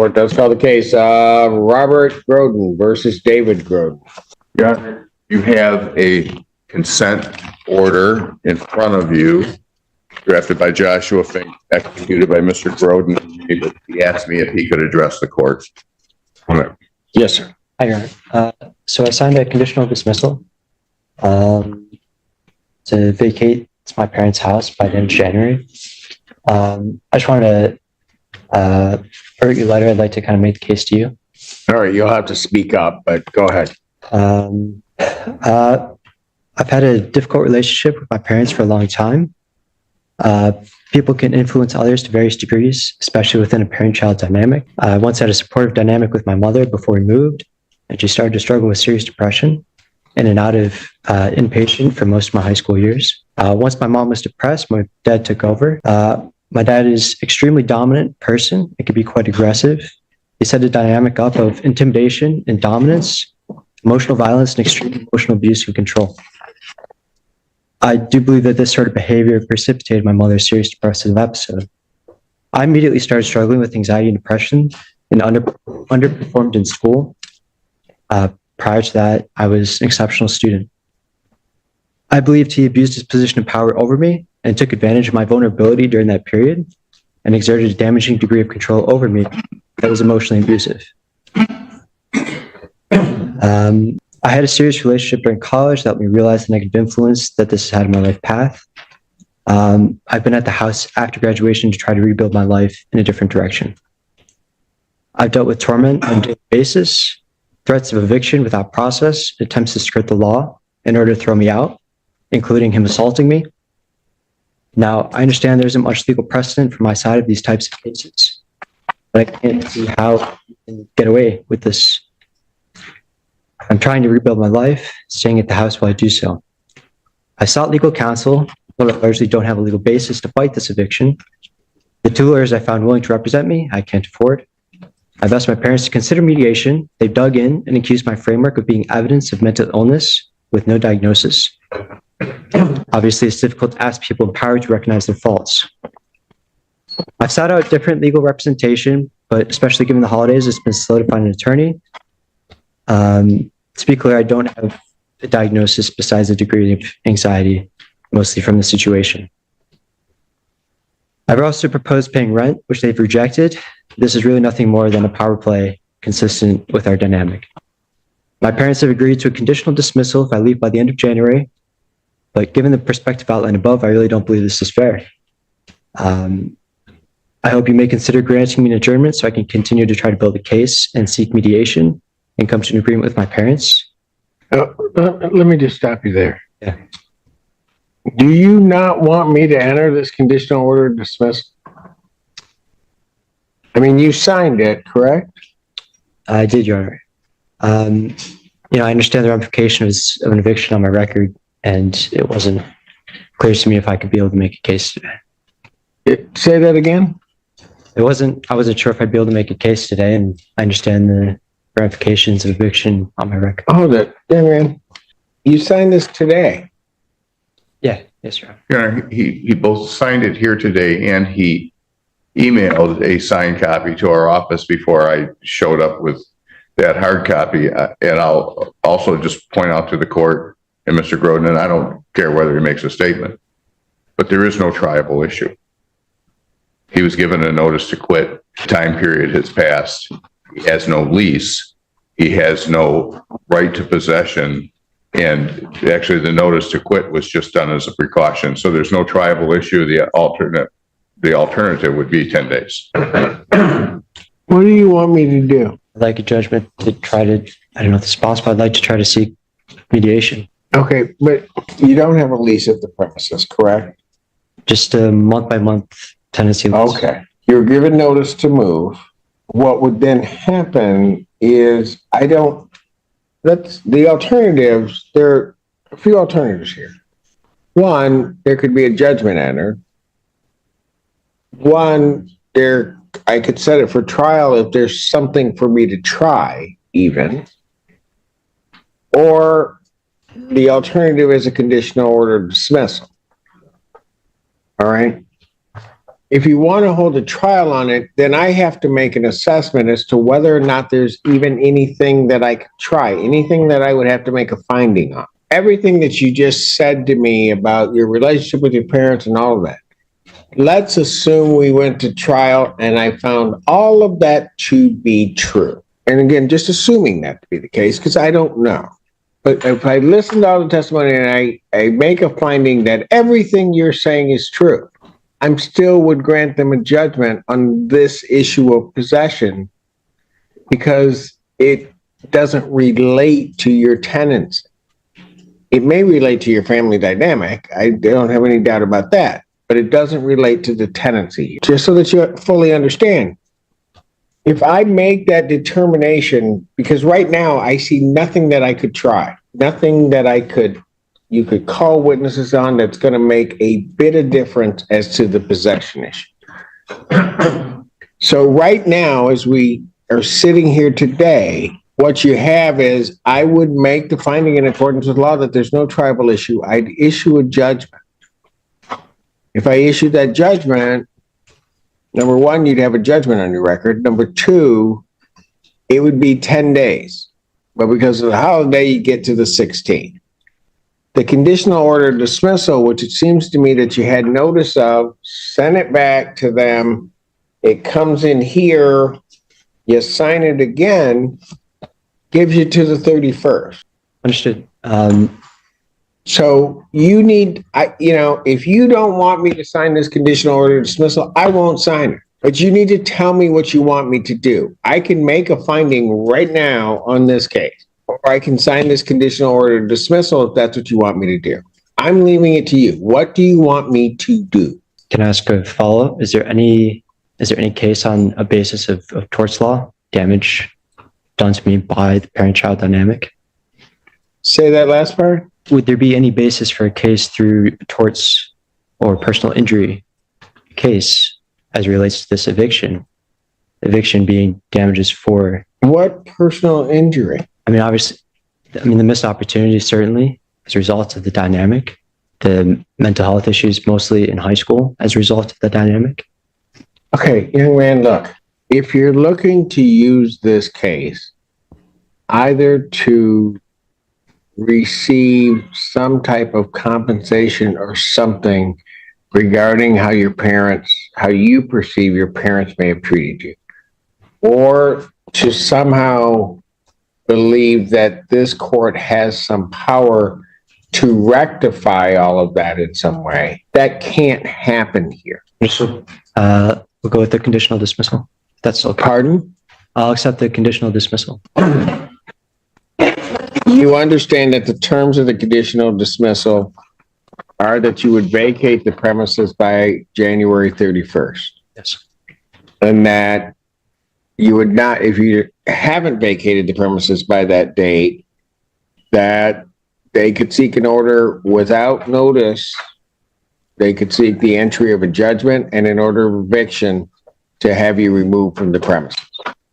Court does call the case. Robert Groden versus David Groden. Yeah, you have a consent order in front of you, drafted by Joshua Fink, executed by Mr. Groden. He asked me if he could address the court. Yes, sir. Hi, Your Honor. So I signed a conditional dismissal to vacate my parents' house by the end of January. I just wanted to write you a letter. I'd like to kind of make the case to you. All right, you'll have to speak up, but go ahead. I've had a difficult relationship with my parents for a long time. People can influence others to various degrees, especially within a parent-child dynamic. I once had a supportive dynamic with my mother before we moved, and she started to struggle with serious depression in and out of inpatient for most of my high school years. Once my mom was depressed, my dad took over. My dad is extremely dominant person. It can be quite aggressive. He set a dynamic up of intimidation and dominance, emotional violence, and extreme emotional abuse and control. I do believe that this sort of behavior precipitated my mother's serious depressive episode. I immediately started struggling with anxiety and depression and underperformed in school. Prior to that, I was an exceptional student. I believed he abused his position of power over me and took advantage of my vulnerability during that period and exerted a damaging degree of control over me that was emotionally abusive. I had a serious relationship during college that helped me realize the negative influence that this has had in my life path. I've been at the house after graduation to try to rebuild my life in a different direction. I've dealt with torment on a daily basis, threats of eviction without process, attempts to skirt the law in order to throw me out, including him assaulting me. Now, I understand there isn't much legal precedent for my side of these types of cases, but I can't see how you can get away with this. I'm trying to rebuild my life, staying at the house while I do so. I sought legal counsel, but I largely don't have a legal basis to fight this eviction. The two lawyers I found willing to represent me, I can't afford. I've asked my parents to consider mediation. They've dug in and accused my framework of being evidence of mental illness with no diagnosis. Obviously, it's difficult to ask people in power to recognize their faults. I've sought out different legal representation, but especially given the holidays, it's been slow to find an attorney. To be clear, I don't have a diagnosis besides a degree of anxiety, mostly from the situation. I've also proposed paying rent, which they've rejected. This is really nothing more than a power play consistent with our dynamic. My parents have agreed to a conditional dismissal if I leave by the end of January, but given the perspective outlined above, I really don't believe this is fair. I hope you may consider granting me an adjournment so I can continue to try to build a case and seek mediation and come to an agreement with my parents. Let me just stop you there. Yeah. Do you not want me to enter this conditional order of dismissal? I mean, you signed it, correct? I did, Your Honor. I understand the ramifications of an eviction on my record, and it wasn't clear to me if I could be able to make a case today. Say that again? I wasn't sure if I'd be able to make a case today, and I understand the ramifications of eviction on my record. Hold it. Yeah, man. You signed this today. Yeah, yes, Your Honor. Yeah, he both signed it here today and he emailed a signed copy to our office before I showed up with that hard copy. And I'll also just point out to the court and Mr. Groden, and I don't care whether he makes a statement, but there is no triable issue. He was given a notice to quit. Time period has passed. He has no lease. He has no right to possession. And actually the notice to quit was just done as a precaution. So there's no triable issue. The alternative would be 10 days. What do you want me to do? I'd like a judgment to try to, I don't know if it's possible, I'd like to try to seek mediation. Okay, but you don't have a lease of the premises, correct? Just a month-by-month tenancy lease. Okay. You're given notice to move. What would then happen is that's the alternatives. There are a few alternatives here. One, there could be a judgment entered. One, I could set it for trial if there's something for me to try, even. Or the alternative is a conditional order of dismissal. All right. if you want to hold a trial on it, then I have to make an assessment as to whether or not there's even anything that I could try, anything that I would have to make a finding on. Everything that you just said to me about your relationship with your parents and all of that. Let's assume we went to trial and I found all of that to be true. And again, just assuming that to be the case, because I don't know. But if I listen to all the testimony and I make a finding that everything you're saying is true, I still would grant them a judgment on this issue of possession because it doesn't relate to your tenancy. It may relate to your family dynamic. I don't have any doubt about that, but it doesn't relate to the tenancy. Just so that you fully understand, if I make that determination, because right now I see nothing that I could try, nothing that you could call witnesses on that's going to make a bit of difference as to the possession issue. So right now, as we are sitting here today, what you have is I would make the finding in accordance with law that there's no tribal issue. I'd issue a judgment. If I issued that judgment, number one, you'd have a judgment on your record. Number two, it would be 10 days. But because of the holiday, you get to the 16th. The conditional order dismissal, which it seems to me that you had notice of, send it back to them. It comes in here, you sign it again, gives you to the 31st. Understood. So you need, if you don't want me to sign this conditional order dismissal, I won't sign it. But you need to tell me what you want me to do. I can make a finding right now on this case, or I can sign this conditional order dismissal if that's what you want me to do. I'm leaving it to you. What do you want me to do? Can I ask a follow-up? Is there any case on a basis of torts law, damage done to me by the parent-child dynamic? Say that last part. Would there be any basis for a case through torts or personal injury case as it relates to this eviction? Eviction being damages for what personal injury? I mean, obviously, the missed opportunity certainly as a result of the dynamic, the mental health issues mostly in high school as a result of the dynamic. Okay, young man, look, if you're looking to use this case either to receive some type of compensation or something regarding how you perceive your parents may have treated you, or to somehow believe that this court has some power to rectify all of that in some way, that can't happen here. We'll go with the conditional dismissal. That's okay. Pardon? I'll accept the conditional dismissal. You understand that the terms of the conditional dismissal are that you would vacate the premises by January 31st. Yes. And that you would not, if you haven't vacated the premises by that date, that they could seek an order without notice. They could seek the entry of a judgment and an order of eviction to have you removed from the premises.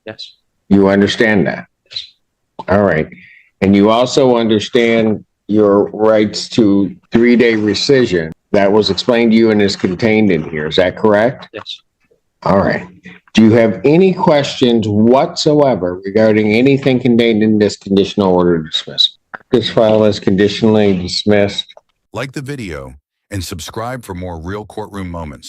Yes. You understand that? Yes. All right. And you also understand your rights to 3-day rescission. That was explained to you and is contained in here. Is that correct? Yes. All right. Do you have any questions whatsoever regarding anything contained in this conditional order dismissal? This file is conditionally dismissed. Like the video and subscribe for more real courtroom moments.